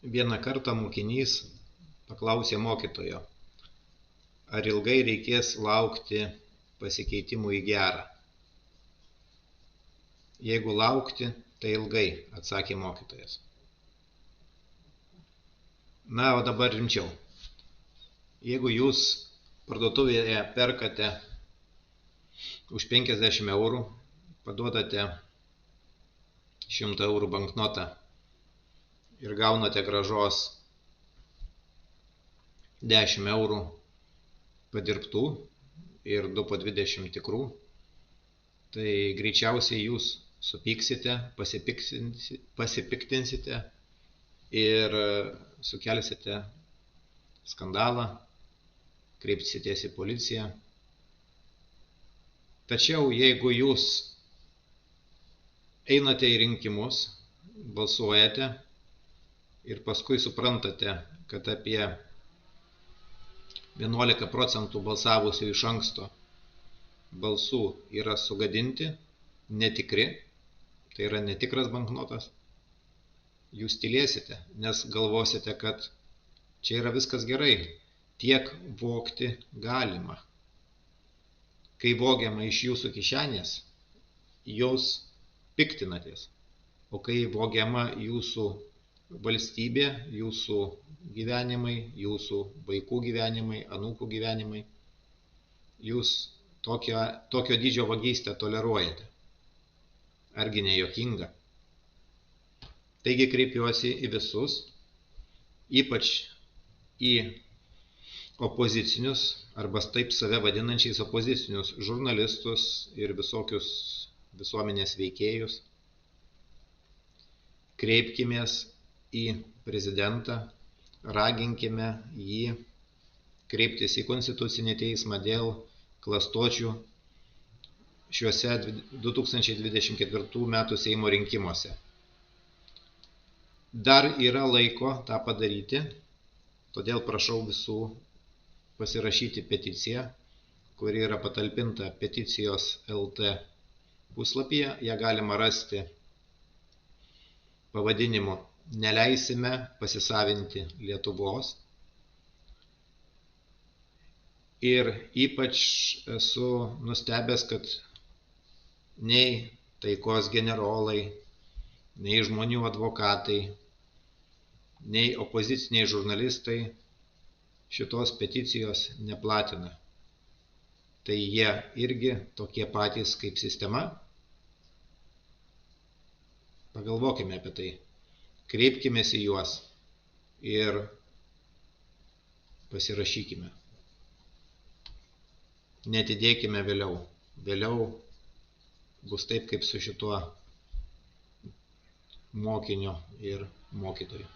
Vieną kartą mokinys paklausė mokytojo, ar ilgai reikės laukti pasikeitimų į gerą. Jeigu laukti, tai ilgai, atsakė mokytojas. Na, o dabar rimčiau. Jeigu jūs parduotuvėje perkate už 50 eurų, paduodate 100 eurų banknotą ir gaunate grąžos 10 eurų padirbtų ir 2 po 20 tikrų, tai greičiausiai jūs supyksite, pasipiktinsite ir sukelsite skandalą, kreipsitės į policiją. Tačiau jeigu jūs einate į rinkimus, balsuojate ir paskui suprantate, kad apie 11% balsavusių iš anksto balsų yra sugadinti, netikri, tai yra netikras banknotas, jūs tylėsite, nes galvosite, kad čia yra viskas gerai, tiek vogti galima. Kai vogiama iš jūsų kišenės, jūs piktinatės, o kai vogiama jūsų valstybė, jūsų gyvenimai, jūsų vaikų gyvenimai, anūkų gyvenimai, jūs tokio dydžio vagystę toleruojate. Argi ne juokinga? Taigi kreipiuosi į visus, ypač į opozicinius, arba taip save vadinančiais opozicinius žurnalistus ir visokius visuomenės veikėjus. Kreipkimės į prezidentą, raginkime jį kreiptis į Konstitucinį teismą dėl klastočių šiuose 2024 metų Seimo rinkimuose. Dar yra laiko tą padaryti, todėl prašau visų pasirašyti peticiją, kuri yra patalpinta peticijos LT puslapyje. Ją galima rasti pavadinimu Neleisime pasisavinti Lietuvos. Ir ypač esu nustebęs, kad nei taikos generolai, nei žmonių advokatai, nei opoziciniai žurnalistai šitos peticijos neplatina. Tai jie irgi tokie patys kaip sistema. Pagalvokime apie tai. Kreipkimės į juos ir pasirašykime. Netidėkime vėliau. Vėliau bus taip, kaip su šituo mokiniu ir mokytoju.